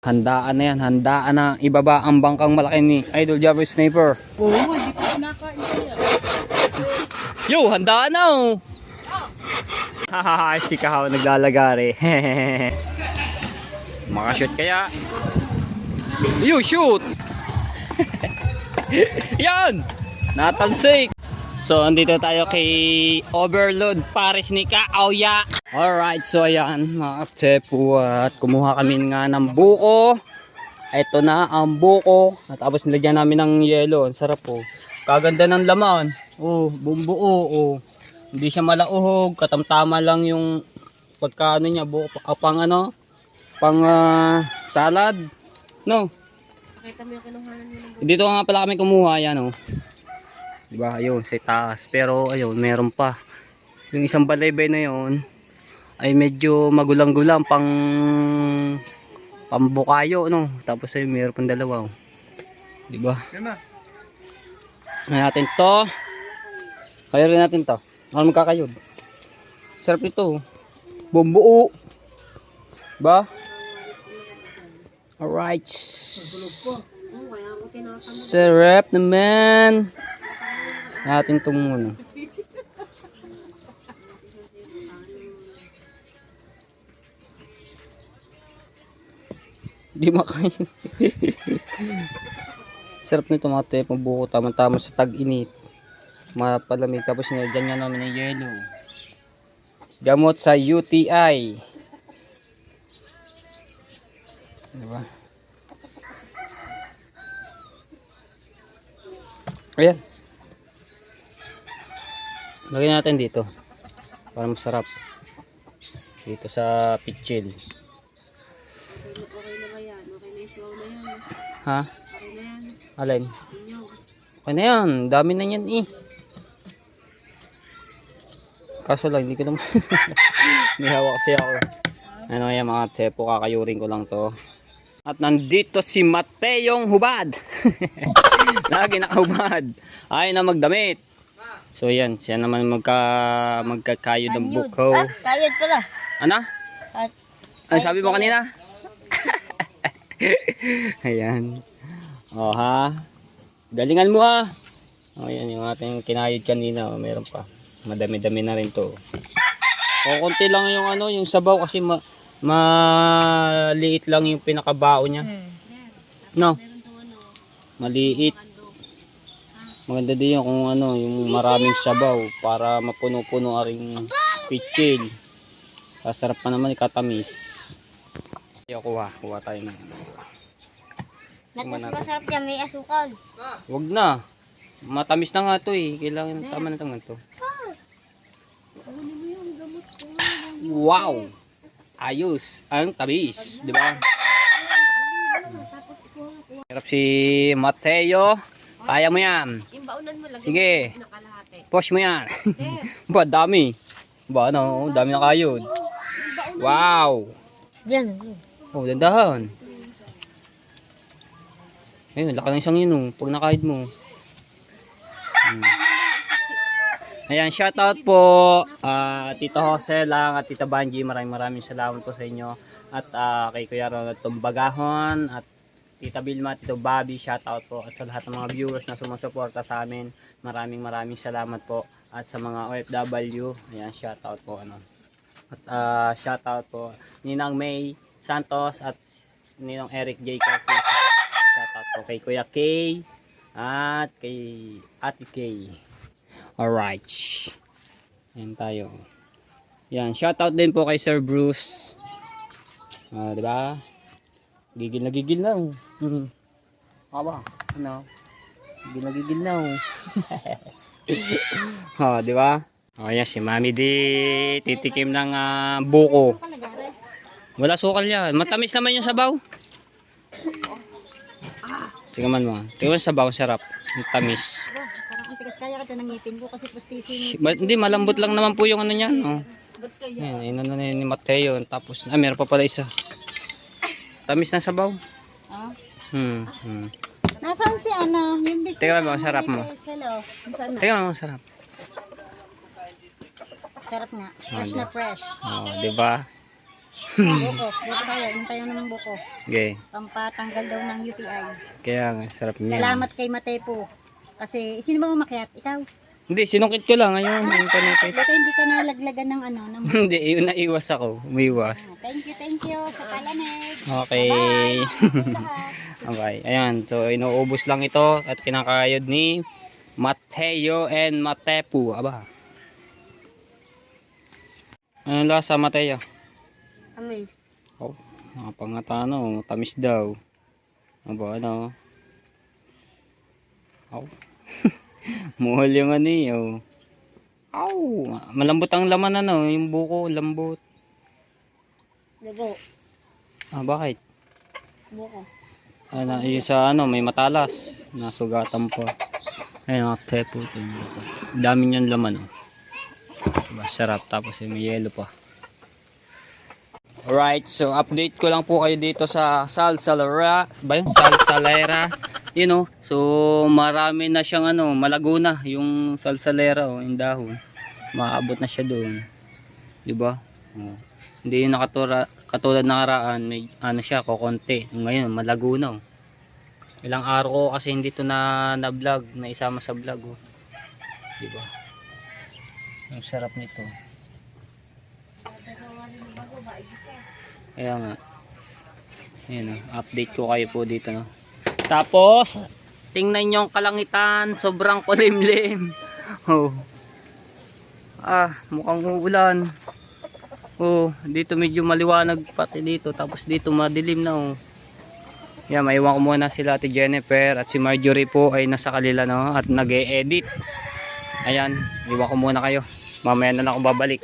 Handaan na yan, handaan na ibaba ang bangkang malaki ni Idol Jabber Sniper. Oo, hindi ko kinakain kaya. Yo, handaan na oh. Hahaha, si Kahaw naglalagari. Makashoot kaya. Yo, shoot. Yan, natalsik. So, andito tayo kay Overload Paris ni Kaawya. Alright, so ayan mga kaktepo, at kumuha kami nga ng buko. Ito na ang buko. At tapos nilagyan namin ng yelo. Ang sarap po. Kaganda ng laman. Oh, bumbuo. Oh. Hindi siya malauhog. Katamtama lang yung pagkaano niya. Buko, pang ano? Pang salad. No? Pakita mo yung kinuhanan mo ng buko. Dito nga pala kami kumuha. Yan oh. Diba? Ayun, sa taas. Pero ayun, meron pa. Yung isang balaybay na yun ay medyo magulang-gulang pambukayo no. Tapos ay meron pang dalawa oh. Di ba? Natin to. Kaya rin natin to. Ano magkakayod? Sarap ito. Bumbuo. Ba? Alright. Sarap naman. Natin itong muna. Di makain. Sarap nito mga tepong buko, tama-tama sa tag-init. Mapalamig, tapos nilagyan nga namin ng yelo. Gamot sa UTI. Diba? Ayan. Lagyan natin dito para masarap. Dito sa pitchil. Okay na ba yan? Okay na yung siwaw na yan. Ha? Okay na yan. Alin? Inyog. Okay na yan. Dami na yan eh. Kaso lang, hindi ko naman. May hawak kasi ako. Ano yan mga tepo, kakayurin ko lang to. At nandito si Mateyong Hubad. Lagi nakahubad. Ay na magdamit. So yan, siya naman magkakayod ng buko. Ah, kayod pala. Ano? At, Ano sabi mo kanina? Ayan. O ha. Galingan mo ha. O yan yung ating kinayod kanina. O, meron pa. Madami-dami na rin to. O konti lang yung ano, yung sabaw kasi maliit lang yung pinakabao niya. No. meron tong ano. Maliit. Maganda din yung kung ano, yung maraming sabaw para mapuno-puno aring pitchil. Sarap pa naman ikatamis. Kuha tayo na. Mas masarap yan, may asukal. Wag na. Matamis na nga to eh. Kailangan tama na to. Kunin mo yung gamot ko. Wow! Ayos ang tamis, di ba? Tapos kuha. Sarap si Mateo. Kaya mo yan. Yung baunan mo lagyan Sige. mo nakalahati. Push mo yan. Sir, Ba, dami. Ba, ano? Dami na kayod. Wow! yan. Oh, dandahan. Ayun, laki ng isang yun oh. Pag nakahid mo. Ayan, shoutout po Tito Jose lang at Tita Banji. Maraming salamat po sa inyo. At kay Kuya Ronald Tumbagahon at Tita Vilma, Tito Bobby, shoutout po. At sa lahat ng mga viewers na sumusuporta sa amin, maraming salamat po. At sa mga OFW, ayan, shoutout po. At shoutout po Ninang May Santos at Ninong Eric J. Coffee. Shoutout po kay Kuya K at kay Ate K. Alright. Ayan tayo. Yan, shoutout din po kay Sir Bruce. Diba? Gigil na oh. Aba, ano? Gigil na oh. Diba? Yan si Mami di titikim ng buko. Wala sukal yan. Matamis naman yung sabaw. Tingnan mo. Tingnan mo sabaw, sarap. Tamis. Parang ang tigas kaya ka ng ngipin ko kasi pustisin. Hindi, malambot lang naman po yung ano niyan. Oh. Yan, ano ni Mateo. Tapos, meron pa pala isa. Tamis na sabaw. Ah? Nasaan si Ana? Yung bisita. Tingnan mo, sarap mo. Tingnan mo, sarap. Sarap nga. Fresh na fresh. Oh, di ba? Buko. Buko tayo. Inom tayo ng buko. Okay. Pampatanggal daw ng UTI. Kaya nga, sarap niya. Salamat kay Matepo. Kasi, sino ba umakyat? Ikaw? Hindi, sinungkit ko lang. Ayun, may panukit. Buti hindi ka nalaglagan ng ano. Ng... Hindi, yun naiwas ako. Umiwas. Thank you sa palamig. Okay. Okay, ayan. So, inuubos lang ito at kinakayod ni Mateo and Matepu. Aba. Ano lasa, Mateo? Amin. Oh, nakapangatano. Tamis daw. Aba, ano? Oh. Muhol yung ano eh. Oh. Ow. Malambot ang laman ano. Yung buko, lambot. Lugo. Ah, bakit? Buko. Ano, yung sa ano, may matalas. Nasugatan pa. Ayun, Matepu. Dami niyan laman. Oh. Diba, sarap. Tapos may yelo pa. Alright, so update ko lang po kayo dito sa Salsalera. Ba yun? Salsalera. You know, so marami na siyang ano, malago na yung Salsalera, oh, yung dahon. Maabot na siya doon. Diba? Oh. Hindi yung katulad ng karaan, may ano siya, kokonti. Ngayon, malago na. Oh. Ilang araw ko kasi hindi to na vlog, na isama sa vlog. Oh. Diba? Ang sarap nito. Kaya nga. Ayan, update ko kayo po dito, no. Tapos tingnan niyo yung kalangitan, sobrang kulimlim. Oh. Mukhang uulan. Oh, dito medyo maliwanag pati dito, tapos dito madilim na, oh. Yan, maiwan ko muna sila Ate Jennifer at si Marjorie po ay nasa kalila, no, at nag-e-edit. Ayan, iwan ko muna kayo. Mamaya na lang ako babalik.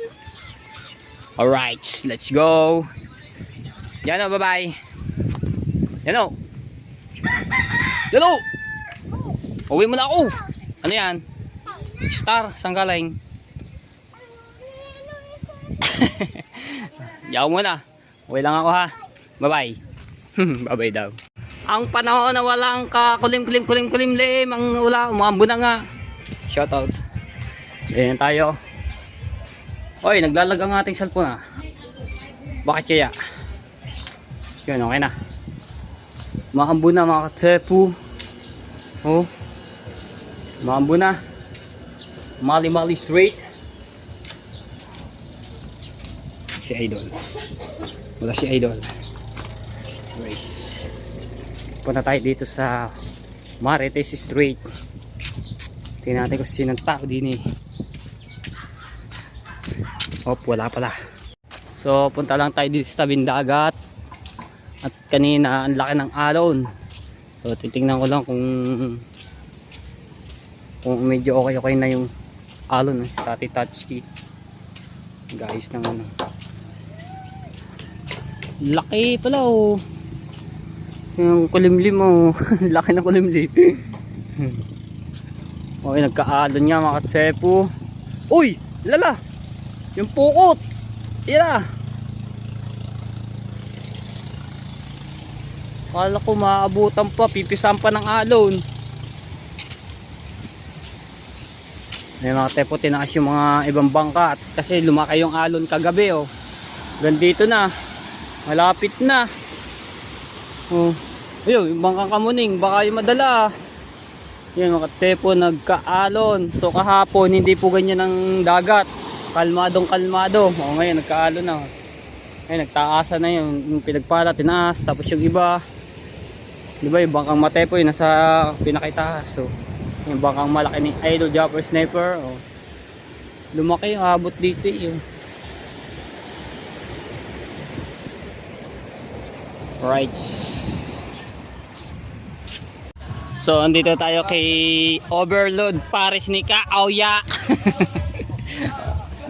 Alright, let's go. Yan o, bye-bye. Yan o. Yan o. Uwi mo na ako. Ano yan? Star, saan galing? Yaw mo na. Uwi lang ako, ha. Bye-bye. Bye-bye daw. Ang panahon na walang kakulim-kulim-kulim-kulim. Ang ula, umambo na nga. Shoutout. Ayan tayo. Oy, naglalag ang ating cellphone, ha. Bakit kaya? Yun, okay na. Maambo na mga Matepu. Oh. Maambo na. Mali-mali straight. Si Idol. Wala si Idol. Race. Punta tayo dito sa Marites Street. Tingnan natin kung sinong tao din eh. Hop, wala pala. So, punta lang tayo dito sa tabing dagat. At kanina, ang laki ng alon. So, titingnan ko lang kung medyo okay na yung alon sa Tati Touchkey. Guys, ng ano. Laki pala, oh. Yung kulimlim, oh. Laki ng kulimlim. Okay, nagkaalon nga mga Matepu. Uy! Lala! Yung pukot! Yan! Kala ko maabutan pa, pipisan pa ng alon. May mga Tepo, tinaas yung mga ibang bangka kasi lumaki yung alon kagabi, oh. Gandito na. Malapit na. Oh. Ayun, yung bangkang Kamuning, baka yung madala. Yan mga Tepo, nagkaalon. So kahapon hindi po ganyan ang dagat. Kalmadong kalmado. O ngayon nagkaalon na. Ngayon nagtaasa na yun. Yung pinagpala, tinaas. Tapos yung iba, diba yung bangkang Matepo yung nasa pinakitaas. So yung bangkang malaki ni Idol Jumper Sniper, oh. Lumaki yung abot dito yung. Right. So andito tayo kay Overload Paris ni Kaoya.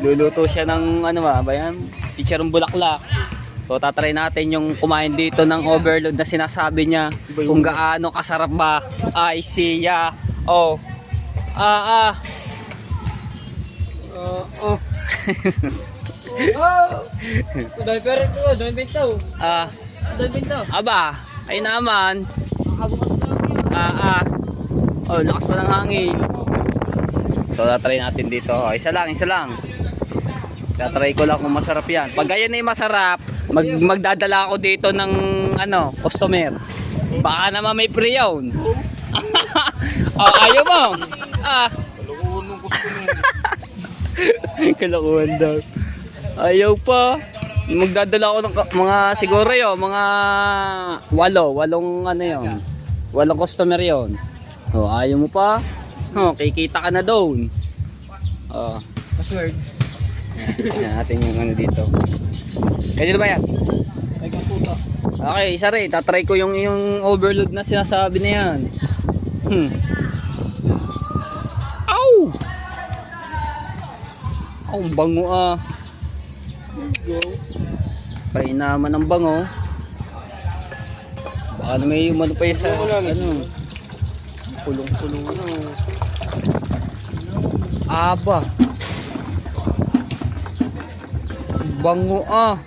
Luluto siya ng ano ba yan? Chicharong bulaklak. So tatry natin yung kumain dito ng Overload na sinasabi niya kung gaano kasarap ba. Ay siya. Oh. Oh. Dahil pero ito, dahil bento. Dahil bento. Aba, ay naman. Nakabukas na yun. Oh, lakas pa ng hangin. So tatry natin dito. Oh, isa lang. Tatry ko lang kung masarap yan. Pag ganyan ay masarap, Magdadala ako dito ng ano, customer. Baka naman may free yun. Oh, ayaw mo. Ah. Kalokohan daw. Ayaw pa. Magdadala ako ng mga siguro yun, mga walong ano yun. Walong customer yun. Oh, ayaw mo pa. Oh, kikita ka na doon. Oh. Password. Tingnan natin yung ano dito. Pwede na ba yan? Ay, puta. Okay, isa rin. Tatry ko yung overload na sinasabi na yan. Ow! Oh, bango ah. Go. Kaya naman ang bango. Baka na may umano pa yung sa ano. Pulong-pulong na. Aba. Bango ah.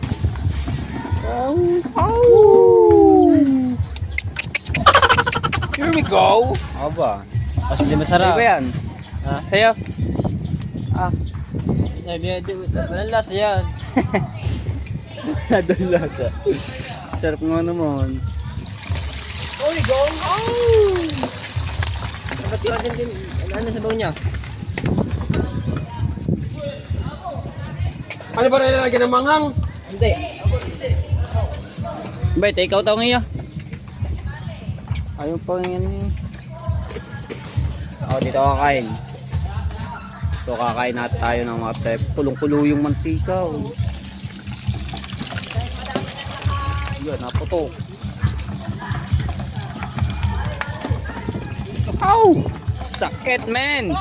Here we go. Aba. Kasi di masarap. Ano ba yan? Ha? Sa'yo? Ah. Walang lasa yan. Nadal lasa. Sarap nga naman. Here we go. Ba't yung atin din? Ano sa bago niya? Ano ba rin nalagyan ng manghang? Hindi. Bay, take out ako ngayon. Ayaw pa ngayon. Ako dito kakain. So kakain natin tayo ng mga type. Kulong-kulo yung mantika. Oh. Yan, naputok. Ow! Sakit, man!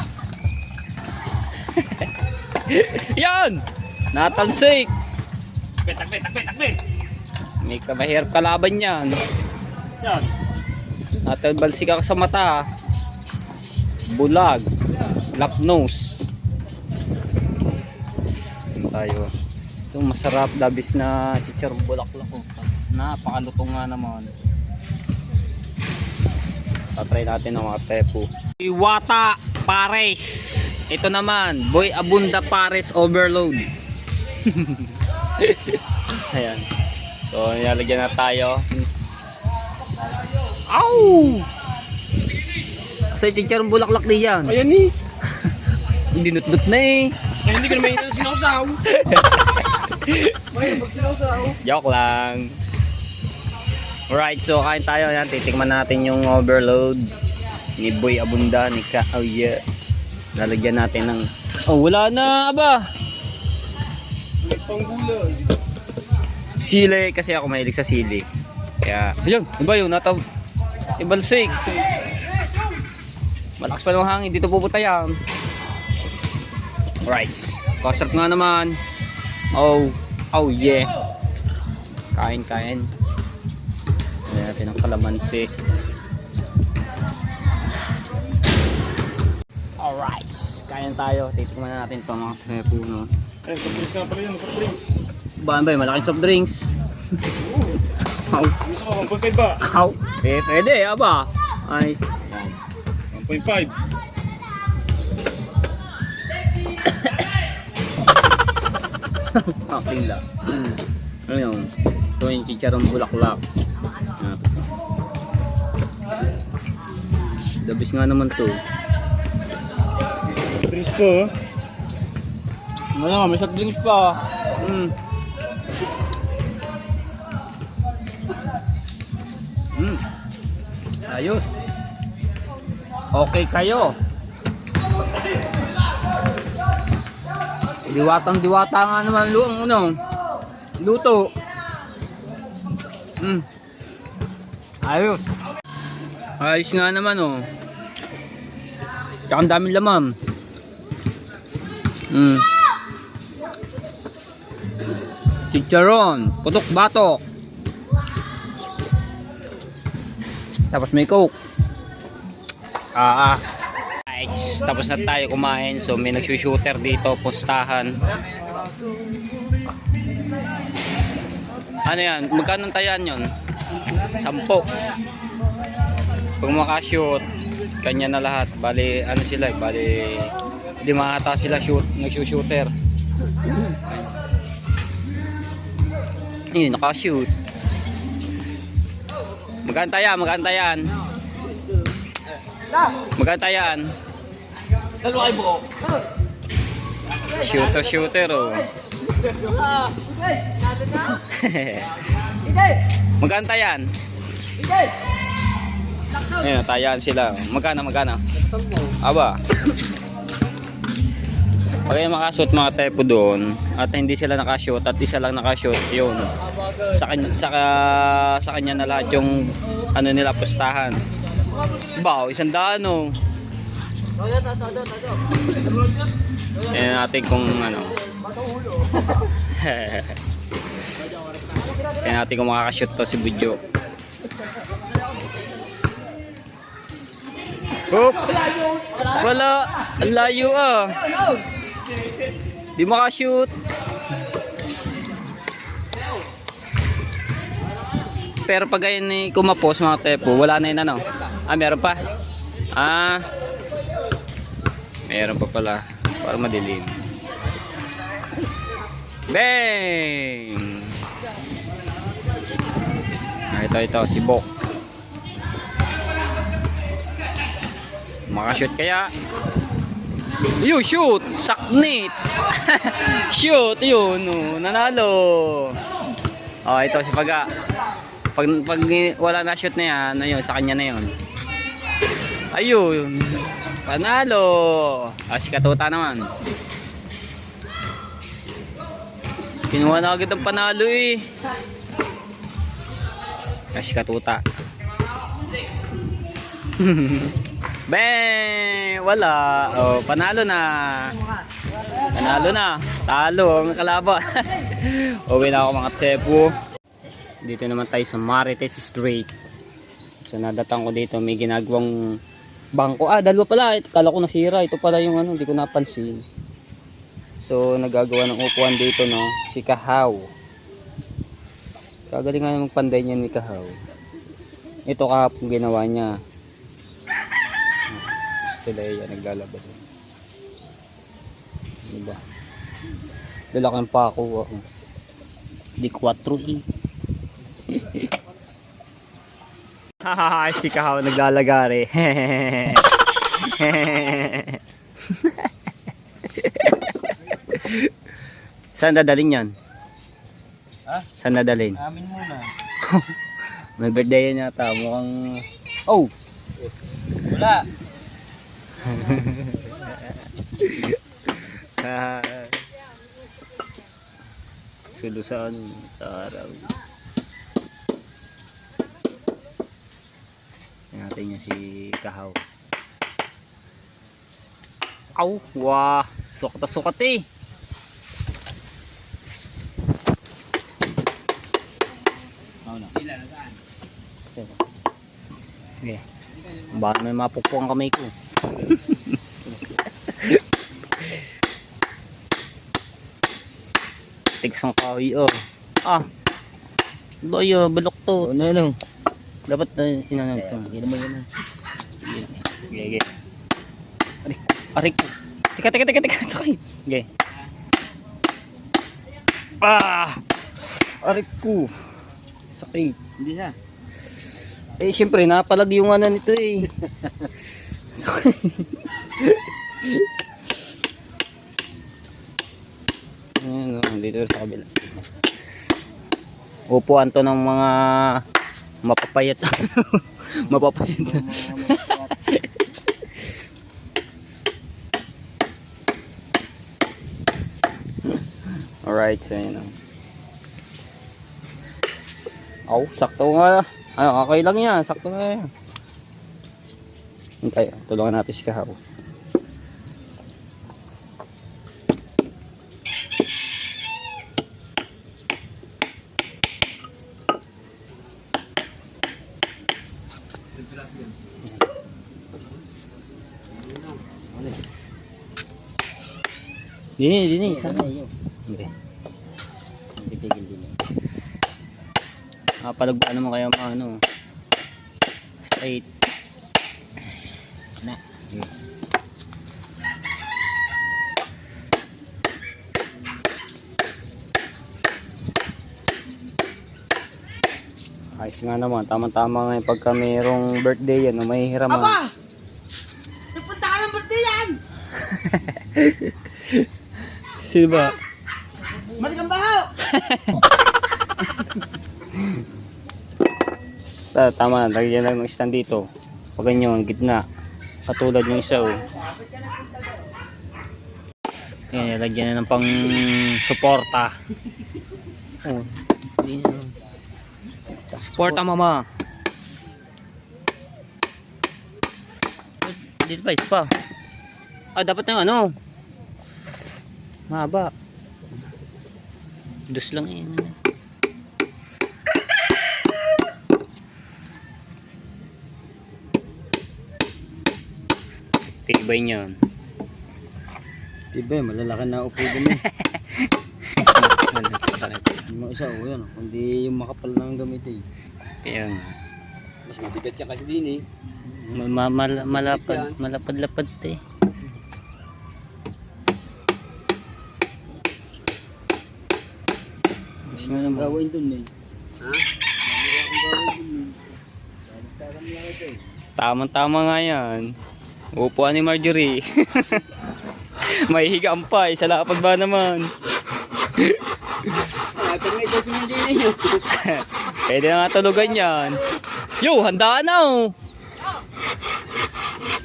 Yan! Natalsik! Takbe. May kamahirap kalaban yan. Yan. Natalbalsik ako sa mata. Bulag. Lapnose. Yan tayo. Ito masarap dabis na chicharong bulaklak. Napakalutong nga naman. Tatry natin ng mga tepo. Iwata Pares. Ito naman, Boy Abunda Pares Overload. Ayan. So, nilalagyan na tayo. Ow! Kasi chicharong bulaklak din yan. Ayan eh. Hindi nut-nut na eh. Ay, hindi ko naman yun sinawsaw. May pag sinawsaw. Joke lang. Alright, so kain tayo. Yan, titikman natin yung overload ni Boy Abunda, ni Ka. Oh yeah. Lalagyan natin ng... Oh, wala na, aba. May panggulay. Sili, kasi ako mahilig sa sili. Kaya, ayun, iba yun, ibalsik. Malakas pa ng hangin, dito pupunta yan. Alright, kasarap nga naman. Oh yeah. Kain. Ayan natin ang kalamansi. Alright, kain tayo. Titikman na natin ito mga puno. Ay, soft drinks ka pala yun. Soft drinks. Baan ba? Malaking soft drinks. Ow. Gusto ko, 1.5 ba? Ow. Pwede, aba. Nice. 1.5. Okay lang. Ano yun? Ito yung chicharong bulaklak. Dabis nga naman to. Soft drinks po. Ano, may soft drinks pa. Ayos. Okay kayo. Diwata nga naman luto. Ayos. Ayos nga naman oh. Tsaka ang daming laman. Chicharon, putok batok. Tapos may coke. Guys, tapos na tayo kumain. So may nagsushooter dito, postahan. Ano yan? Magkano tayan yun? 10. Pag makashoot, kanya na lahat. Bali, ano sila? Bali, 5 ata sila nagsushooter. Ayun, nakashoot. Magantayan, magantayan. Magantayan. Dalawa kayo buko. Shooter, shooter, oh. Magantayan. Ayun, tayan sila. Magkano, magkano? Aba. Pag yung makashoot mga tepo doon at hindi sila nakashoot at isa lang nakashoot, yun. Sa kanya na lahat yung ano nila pustahan. Bao, 100 oh. Tingnan natin kung ano. Tingnan natin kung makakashoot to si Budyo. Oop! Wala! Ang layo ah! Di makashoot! Pero pag ayun ni kumapos mga tepo, wala na yun ano? Ah, meron pa? Ah! Meron pa pala. Para madilim. Bang! Ah, ito si Bok. Makashoot kaya? You shoot! Saknit! Shoot! Yun! Oh, nanalo! Oh, ito si Paga. Pag wala na shoot na yan, ayun, sa kanya na yun. Ayun! Panalo! Ah, si Katuta naman. Kinuha na agad ang panalo eh. Ah, si Katuta. Bang! Wala. Oh, panalo na. Panalo na. Talo ang kalaban. Uwi na ako mga tepo. Dito naman tayo sa Marites Street. So nadatang ko dito, may ginagawang bangko. Ah, dalawa pala. Kala ko nasira. Ito pala yung ano, hindi ko napansin. So nagagawa ng upuan dito, no, si Kahaw. Kagaling nga magpanday niya ni Kahaw. Ito kahapon ginawa niya. Leia naglalaba din. Diba? Dala kang pako ako. Di 4 eh. Hahaha, si Kahaw naglalagari. Saan dadalhin yan? Ha? Saan dadalhin? Amin muna. May birthday yan yata. Mukhang... Oh! Wala. Sulusan sa araw. Natin niya si Kahaw. Aw! Wah! Sukat eh! Okay. Baka may mapukpok ang kamay ko. Tigs ang kahoy oh. Ah. Doyo, balok to. Ano? Dapat inanong to. Hindi naman yun. Okay. Arik. Teka. Sakay. Okay. Ah. Arik ko. Sakay. Hindi siya. Eh syempre napalag yung ano nito eh. Sakay. Ayan o, dito sa kabila. Upuan to ng mga mapapayat. Mapapayat. Alright, so yun o. Aw, sakto nga. Ano, okay lang yan. Sakto nga yan. Hintay, tulungan natin si Kahaw. Dini, sana yun. Okay. Pipigil din. Palagbaan naman kayo mga ano. Straight. Na. Okay. Kasi nga naman, tama-tama ngayon pagka mayroong birthday yan, may hiraman. Aba! Nagpunta ka ng birthday yan! Sino ba? Malikang baho! Basta tama, lagyan lang ng stand dito. Pag ganyan, gitna. Katulad yung isa oh. Yan, lagyan na ng pang suporta. Oh. Suporta mama. Dito pa, isa pa. Ah, dapat na ano. Mahaba. Dus lang yan. Tibay niyan. Tiba, malalaki na upo din eh. Yung mga isa, yan. Kundi yung makapal lang gamit eh. Kaya nga. Mas mabigat ka kasi din eh. Malapad-lapad eh. Mas nga naman. Gawin dun eh. Ha? Tamang-tama nga yan. Upuan ni Marjorie. May higaan pa eh. Sa lapad ba naman? Pero may ito sumindi niyo. Pwede na nga tulugan yan. Yo, handaan na oh.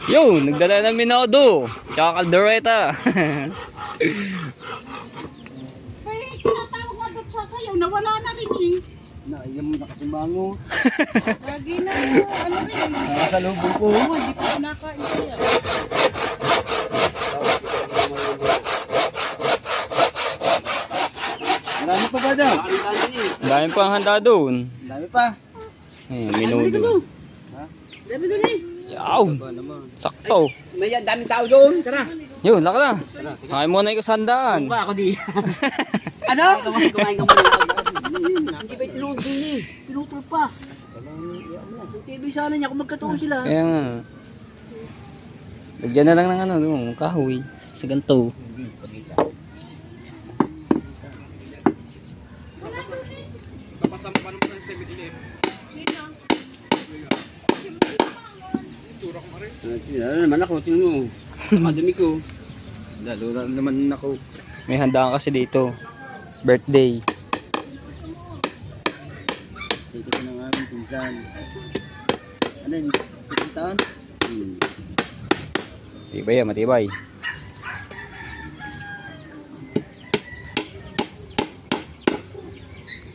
Yo, nagdala ng minodo. Tsaka kaldereta. Ay, tinatawag nga doon sasayaw, nawala na rin eh. Naayam mo na kasi mango. Lagi na, ano rin. Nakasalubong ko. Oo, hindi pa kinakain siya. Marami pa ba daw? Dami pang handa doon. Dami pa. Ayun, minodo. Dami doon eh. Yaw, Ba naman. sakto. May daming tao doon. Tara. Yo, laka na. Kain mo na yung sandaan. Ba ako di. Ano? Kumain ka muna. Hindi ba tinulog din eh. Pinutol pa. Yung TV sana niya kung magkatuon sila. Kaya nga. Lagyan na lang ng ano, yung kahoy. Sa ganito. Ano naman ako, tingnan mo. Madami ko. Lalo naman ako. May handaan kasi dito. Birthday. Dito ko ng aming pinsan. Ano yun? Pitintaan? Matibay yan, matibay.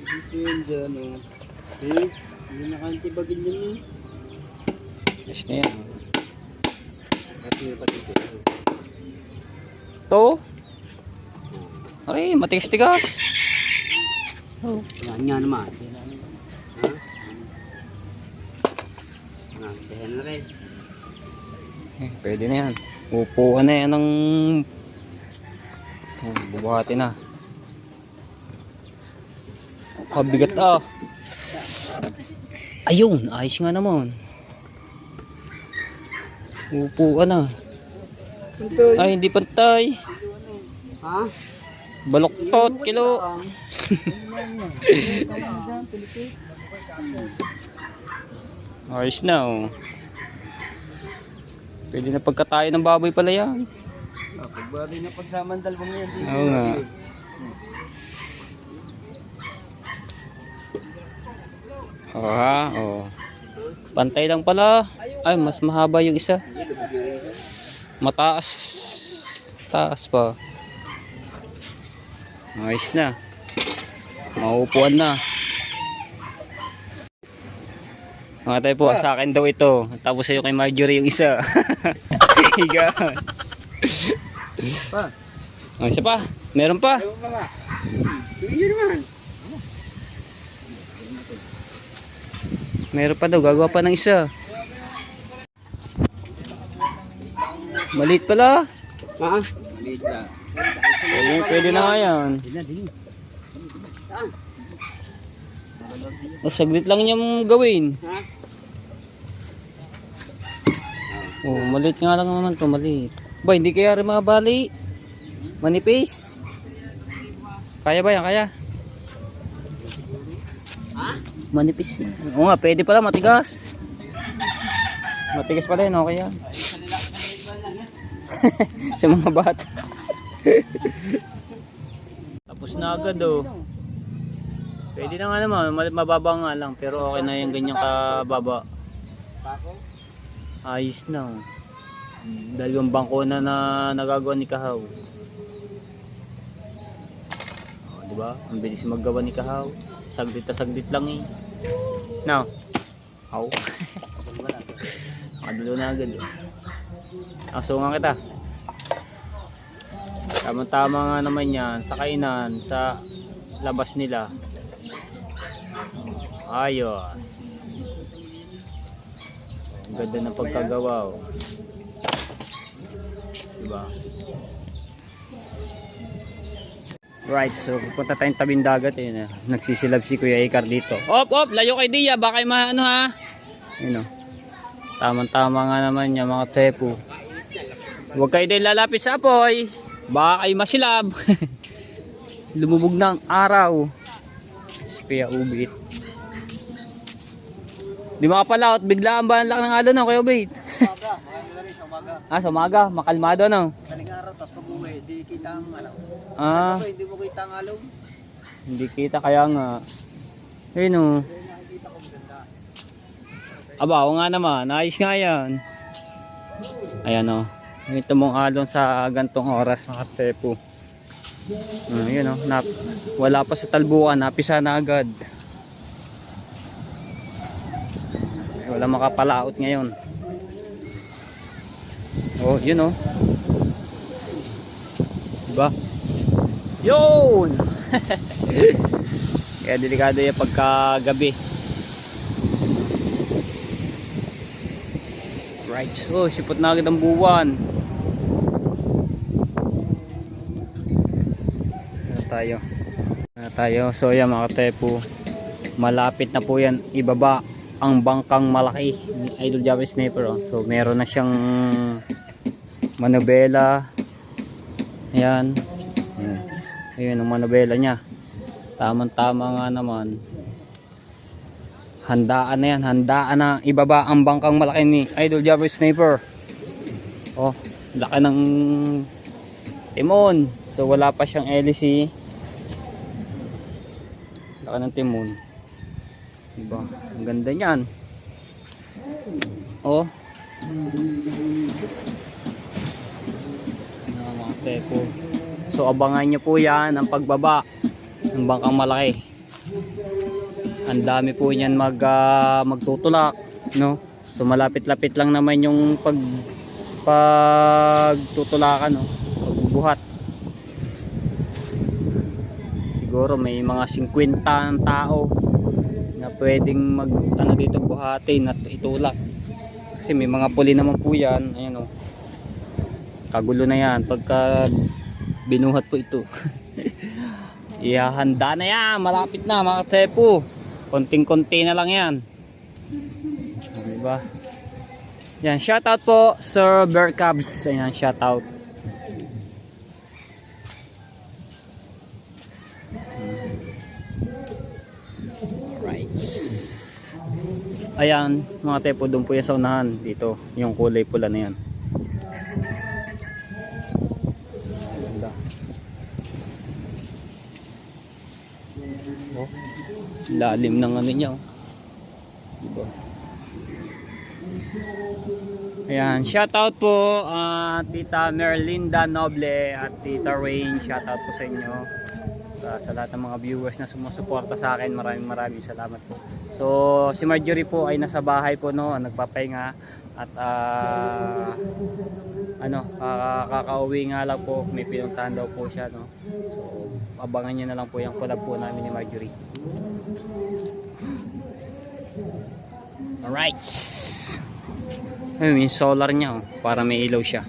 Dito yun dyan o. Eh, hindi nakantibagin yun eh. Yes na yan. Pati dito. To? Aray, matigas-tigas. Oh. Yan nga naman. Ha? Dahan na rin. Pwede na yan. Upuan na yan ng... Bubuhati na. Kabigat ah. Ayun, ayos nga naman. Upuan na. Ay, hindi pantay. Ha? Baloktot, kilo. Ayos na oh. Pwede na pagkatayo ng baboy pala yan. Pagbali na pagsaman dalawang yan. Oo nga. Oh ha, oh. Pantay lang pala. Ay, mas mahaba yung isa. Mataas. Taas pa. Ayos na. Maupuan na. Mga tayo po, sa akin daw ito. Tapos sa'yo kay Marjorie yung isa. Higa. Pa. Oh, isa pa. Meron pa. Ayaw pa ba? Yun naman. Meron pa daw. Gagawa pa ng isa. Maliit pala. Ha? Maliit na. Pwede na nga yan. Dili. O, saglit lang niyang gawin. Ha? Oh, maliit nga lang naman to, maliit. Ba, hindi kaya rin mabali. Manipis. Kaya ba yan? Kaya? Ha? Manipis yan. Oo nga, pwede pala matigas. Matigas pala yun, okay yan. Sa mga bata. Tapos na agad oh. Pwede na nga naman, mababa nga lang. Pero okay na yung ganyan kababa. Ayos na oh. Dalawang bangko na nagagawa ni Kahaw. Oh, diba? Ang bilis maggawa ni Kahaw. Saglit na saglit lang eh. Now. Aw. Makadulo na agad eh. Asungan kita. Tama-tama nga naman yan sa kainan, sa labas nila. Ayos. Ang ganda ng pagkagawa oh. Diba? Right, so pupunta tayong tabing dagat eh. Nagsisilab si Kuya Icar dito. Op, layo kay Dia, baka maano ha. Yun o. Tama-tama nga naman niya mga tepo. Huwag kayo din lalapit sa apoy. Baka kayo masilab. Lumubog na ang araw. Si Kuya Ubit. Di makapalaot, biglaan ba ang laki ng alon no, Kuya Ubit? Ah, sa umaga, makalmado no? Kaling araw, tapos pag uwi, di kita ang alaw. Ah, Hindi mo kita ang alaw. hindi kita kaya nga. Ayun o. Nakikita ko maganda. Aba, o nga naman, ayos nga yan. Ayan o. Ito mong alon sa gantong oras mga tepo. Yun o, wala pa sa talbukan, napisa na agad. Wala makapalaot ngayon. Oh, yun oh. Diba? Yun! Kaya delikado yan pagka gabi. Right. Oh, sipot na agad ang buwan. Ano tayo? So yan mga tepo. Malapit na po yan ibaba ang bangkang malaki ni Idol Japanese Sniper oh. So meron na siyang manobela. Ayan. Ayun ang manobela niya. Tamang-tama nga naman. Handaan na yan. Handaan na ibaba ang bangkang malaki ni Idol Japanese Sniper. Oh, laki ng timon. So wala pa siyang LC. Laki ng timon. Diba? Ang ganda niyan. Oh. Mga tepo. So abangan nyo po yan ang pagbaba ng bangkang malaki. Ang dami po niyan magtutulak, no? So malapit-lapit lang naman yung pagtutulakan, no? Pagbubuhat. Siguro may mga 50 ng tao na pwedeng dito buhatin at itulak. Kasi may mga puli naman po yan. Ayan o. Kagulo na yan pagka binuhat po ito. Ihahanda na yan. Malapit na mga tepo. Konting-konti na lang yan. Diba? Yan. Shoutout po Sir Bear Cubs. Ayan. Shoutout. Alright. Ayan. Mga tepo doon po yan sa unahan. Dito. Yung kulay pula na yan. Oh, lalim ng ano niya oh. Diba? Ayan, shoutout po Tita Merlinda Noble at Tita Rain, shoutout po sa inyo sa lahat ng mga viewers na sumusuporta sa akin. Maraming salamat po. So si Marjorie po ay nasa bahay po no, nagpapahinga at kakauwi nga lang po, may pinuntahan daw po siya no. So abangan niyo na lang po yung collab po namin ni Marjorie. Alright. Ayun, yung solar niya oh, para may ilaw siya.